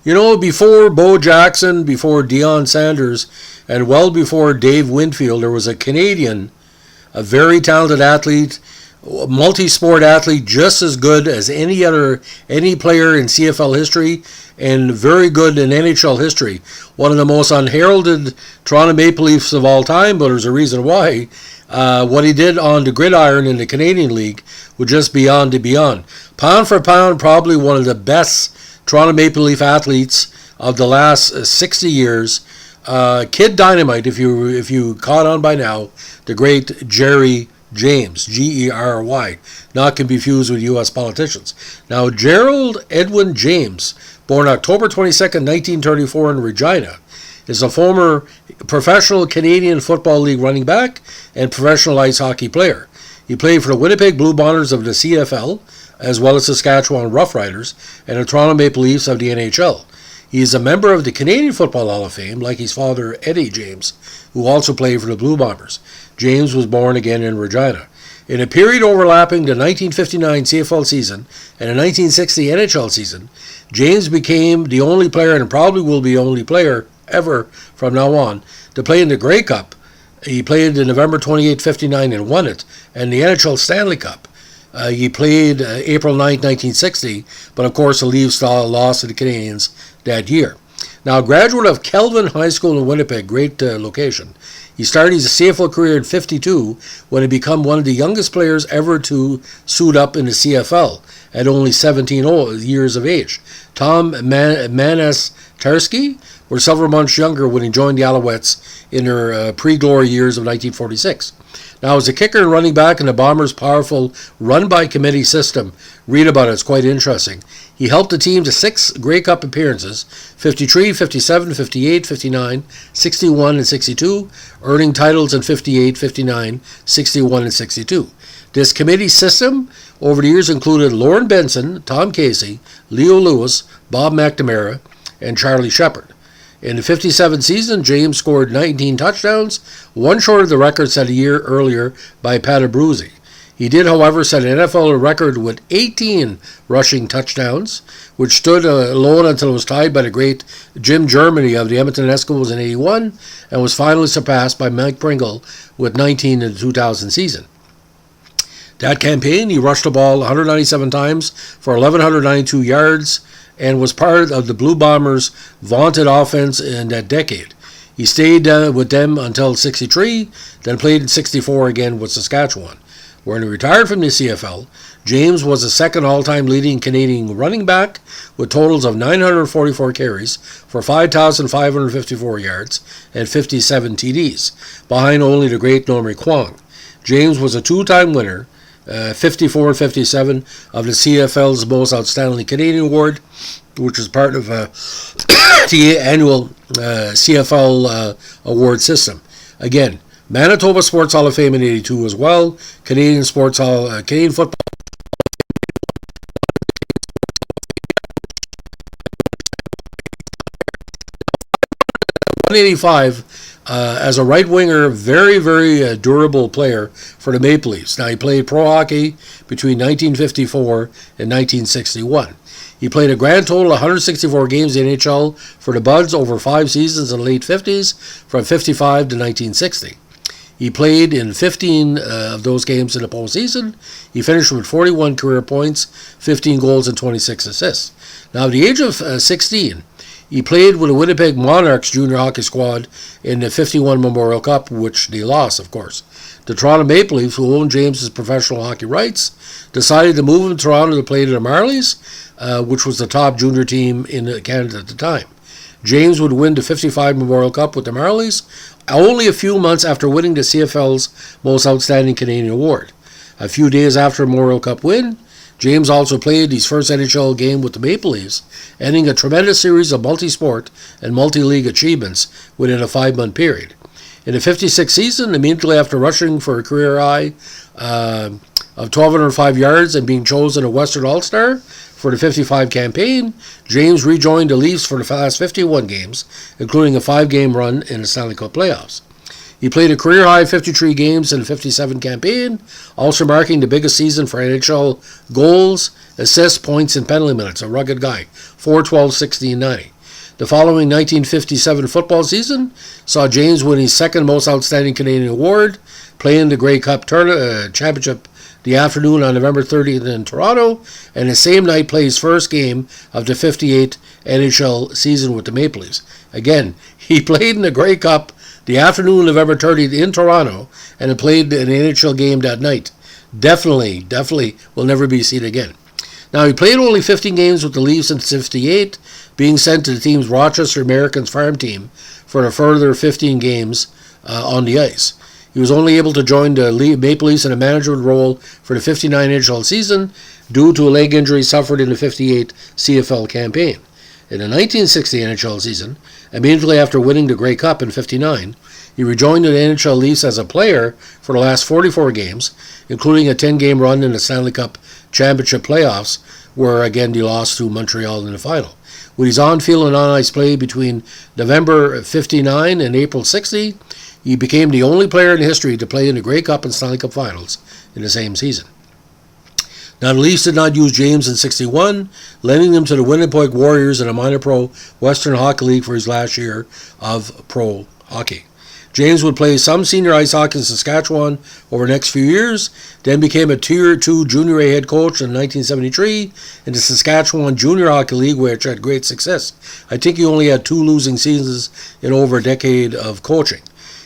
You know, before Bo Jackson, before Deion Sanders, and well before Dave Winfield, there was a Canadian, a very talented athlete, multi-sport athlete, just as good as any player in CFL history, and very good in NHL history. One of the most unheralded Toronto Maple Leafs of all time, but there's a reason why. What he did on the gridiron in the Canadian League was just beyond and beyond. Pound for pound, probably one of the best Toronto Maple Leaf athletes of the last 60 years. Kid Dynamite, if you caught on by now, the great Gerry James, Gery, not to be confused with U.S. politicians. Now, Gerald Edwin James, born October 22nd, 1934 in Regina, is a former professional Canadian Football League running back and professional ice hockey player. He played for the Winnipeg Blue Bombers of the CFL, as well as Saskatchewan Roughriders and the Toronto Maple Leafs of the NHL. He is a member of the Canadian Football Hall of Fame, like his father Eddie James, who also played for the Blue Bombers. James was born again in Regina. In a period overlapping the 1959 CFL season and the 1960 NHL season, James became the only player, and probably will be the only player ever from now on, to play in the Grey Cup. He played in November 28, 59 and won it, and the NHL Stanley Cup. He played April 9, 1960, but of course the Leafs lost to the Canadiens that year. Now, a graduate of Kelvin High School in Winnipeg, great location. He started his CFL career in 52 when he became one of the youngest players ever to suit up in the CFL at only 17 years of age. Tom Manastarski was several months younger when he joined the Alouettes in their pre-glory years of 1946. Now, as a kicker and running back in the Bombers' powerful run-by-committee system, read about it, it's quite interesting. He helped the team to 6 Grey Cup appearances, 53, 57, 58, 59, 61, and 62, earning titles in 58, 59, 61, and 62. This committee system over the years included Lauren Benson, Tom Casey, Leo Lewis, Bob McNamara, and Charlie Shepard. In the 57 season, James scored 19 touchdowns, one short of the record set a year earlier by Pat Abruzzi. He did, however, set an NFL record with 18 rushing touchdowns, which stood alone until it was tied by the great Jim Germany of the Edmonton Eskimos in 81, and was finally surpassed by Mike Pringle with 19 in the 2000 season. That campaign, he rushed the ball 197 times for 1,192 yards, and was part of the Blue Bombers' vaunted offense in that decade. He stayed with them until 63, then played in 64 again with Saskatchewan. When he retired from the CFL, James was the second all-time leading Canadian running back with totals of 944 carries for 5,554 yards and 57 TDs, behind only the great Norman Kwong. James was a two-time winner, 54 and 57 of the CFL's Most Outstanding Canadian Award, which is part of the annual CFL award system. Again, Manitoba Sports Hall of Fame in 82 as well. Canadian Football 185 as a right winger, very, very durable player for the Maple Leafs. Now, he played pro hockey between 1954 and 1961. He played a grand total of 164 games in the NHL for the Buds over 5 seasons in the late 50s, from 55 to 1960. He played in 15 of those games in the postseason. He finished with 41 career points, 15 goals, and 26 assists. Now, at the age of 16, he played with the Winnipeg Monarchs junior hockey squad in the 51 Memorial Cup, which they lost, of course. The Toronto Maple Leafs, who owned James's professional hockey rights, decided to move him to Toronto to play to the Marlies, which was the top junior team in Canada at the time. James would win the 55 Memorial Cup with the Marlies only a few months after winning the CFL's Most Outstanding Canadian Award. A few days after the Memorial Cup win, James also played his first NHL game with the Maple Leafs, ending a tremendous series of multi-sport and multi-league achievements within a 5-month period. In the 56th season, immediately after rushing for a career high of 1,205 yards and being chosen a Western All-Star for the 55 campaign, James rejoined the Leafs for the last 51 games, including a 5-game run in the Stanley Cup playoffs. He played a career-high 53 games in a 57 campaign, also marking the biggest season for NHL goals, assists, points, and penalty minutes. A rugged guy. 4-12, 16, 90. The following 1957 football season saw James win his second most outstanding Canadian award, playing the Grey Cup championship the afternoon on November 30th in Toronto, and the same night play his first game of the 58 NHL season with the Maple Leafs. Again, he played in the Grey Cup the afternoon of November 30th in Toronto, and played an NHL game that night. Definitely will never be seen again. Now, he played only 15 games with the Leafs in 58, being sent to the team's Rochester Americans farm team for a further 15 games on the ice. He was only able to join the Maple Leafs in a management role for the 59 NHL season due to a leg injury suffered in the 58 CFL campaign. In the 1960 NHL season, immediately after winning the Grey Cup in 59, he rejoined the NHL Leafs as a player for the last 44 games, including a 10-game run in the Stanley Cup championship playoffs, where again he lost to Montreal in the final. With his on-field and on-ice play between November 59 and April 60, he became the only player in history to play in the Grey Cup and Stanley Cup finals in the same season. Now, the Leafs did not use James in 61, lending him to the Winnipeg Warriors in a minor pro Western Hockey League for his last year of pro hockey. James would play some senior ice hockey in Saskatchewan over the next few years, then became a Tier 2 Junior A head coach in 1973 in the Saskatchewan Junior Hockey League, which had great success. I think he only had 2 losing seasons in over a decade of coaching.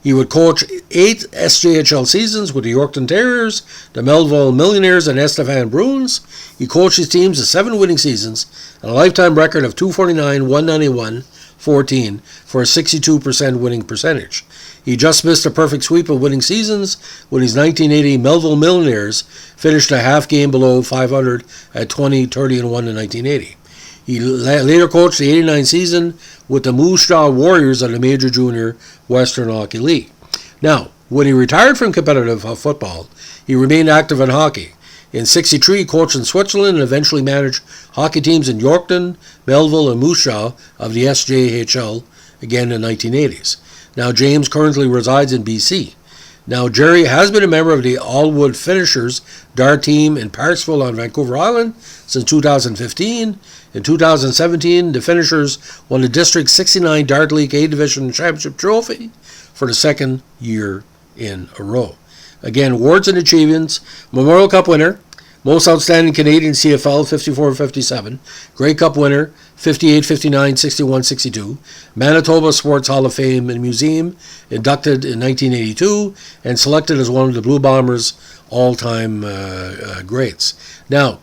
He would coach 8 SJHL seasons with the Yorkton Terriers, the Melville Millionaires, and Estevan Bruins. He coached his teams to 7 winning seasons and a lifetime record of 249, 191, 14 for a 62% winning percentage. He just missed a perfect sweep of winning seasons when his 1980 Melville Millionaires finished a half game below 500 at 20, 30, and 1 in 1980. He later coached the 89 season with the Moose Jaw Warriors of the Major Junior Western Hockey League. Now, when he retired from competitive football, he remained active in hockey. In 63, he coached in Switzerland and eventually managed hockey teams in Yorkton, Melville, and Moose Jaw of the SJHL, again in the 1980s. Now, James currently resides in BC. Now, Gerry has been a member of the Allwood Finishers dart team in Parksville on Vancouver Island since 2015. In 2017, the Finishers won the District 69 Dart League A Division Championship Trophy for the second year in a row. Again, awards and achievements: Memorial Cup winner, most outstanding Canadian CFL 54-57, Grey Cup winner 58-59, 61-62, Manitoba Sports Hall of Fame and Museum, inducted in 1982, and selected as one of the Blue Bombers' all-time greats. Now,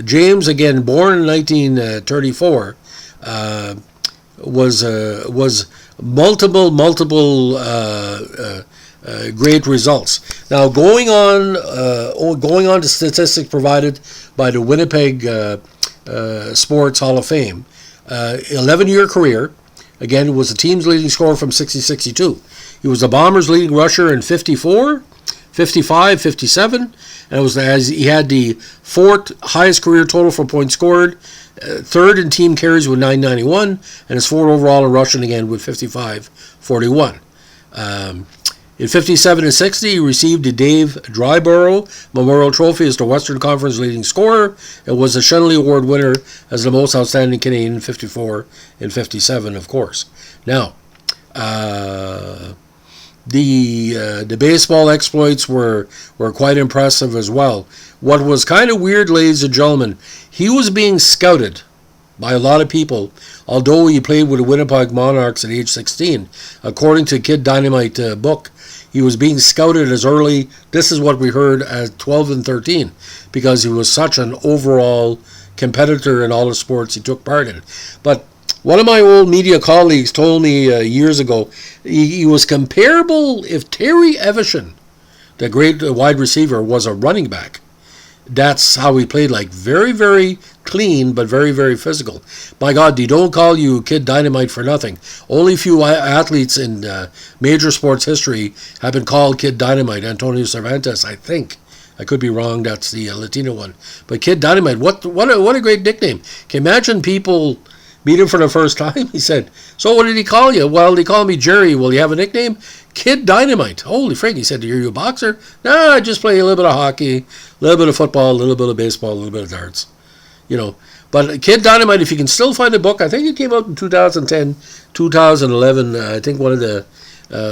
James, again born in 1934, was multiple great results. Now, going on to statistics provided by the Winnipeg Sports Hall of Fame, 11-year career. Again, was the team's leading scorer from 60-62. He was the Bombers' leading rusher in 54, 55, 57, and it was as he had the 4th highest career total for points scored, 3rd in team carries with 991, and his 4th overall in rushing again with 55-41. In 57 and 60, he received the Dave Dryborough Memorial Trophy as the Western Conference leading scorer and was the Shenley Award winner as the most outstanding Canadian in 54 and 57, of course. Now, the baseball exploits were quite impressive as well. What was kind of weird, ladies and gentlemen, he was being scouted by a lot of people, although he played with the Winnipeg Monarchs at age 16. According to Kid Dynamite book, he was being scouted as early, this is what we heard, at 12 and 13, because he was such an overall competitor in all the sports he took part in. But one of my old media colleagues told me years ago, he was comparable if Terry Evesham, the great wide receiver, was a running back. That's how he played, like very, very clean, but very, very physical. My God, they don't call you Kid Dynamite for nothing. Only few athletes in major sports history have been called Kid Dynamite. Antonio Cervantes, I think. I could be wrong. That's the Latino one. But Kid Dynamite, what a great nickname. Can you imagine people meet him for the first time? He said, "So what did he call you?" "Well, they call me Gerry." "Well, you have a nickname?" Kid Dynamite. Holy frig, he said, are you a boxer? No, I just play a little bit of hockey, a little bit of football, a little bit of baseball, a little bit of darts. But Kid Dynamite, if you can still find the book, I think it came out in 2010, 2011. I think one of the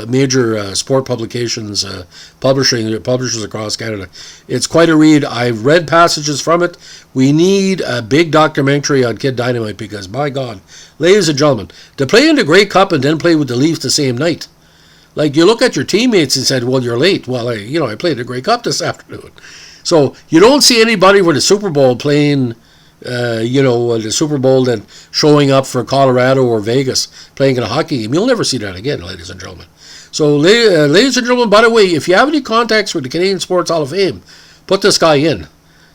major sport publications, publishers across Canada. It's quite a read. I've read passages from it. We need a big documentary on Kid Dynamite because, my God, ladies and gentlemen, to play in the Grey Cup and then play with the Leafs the same night. Like, you look at your teammates and said, well, you're late. Well, I played the Grey Cup this afternoon. So you don't see anybody with the Super Bowl playing, the Super Bowl and showing up for Colorado or Vegas playing in a hockey game. You'll never see that again, ladies and gentlemen. So, ladies and gentlemen, by the way, if you have any contacts with the Canadian Sports Hall of Fame, put this guy in.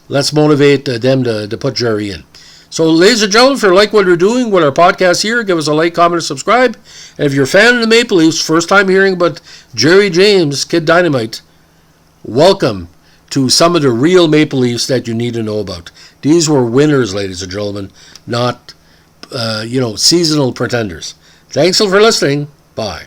Let's motivate them to put Gerry in. So, ladies and gentlemen, if you like what we're doing with our podcast here, give us a like, comment, and subscribe. And if you're a fan of the Maple Leafs, first time hearing about Gerry James, Kid Dynamite, welcome to some of the real Maple Leafs that you need to know about. These were winners, ladies and gentlemen, not, seasonal pretenders. Thanks for listening. Bye.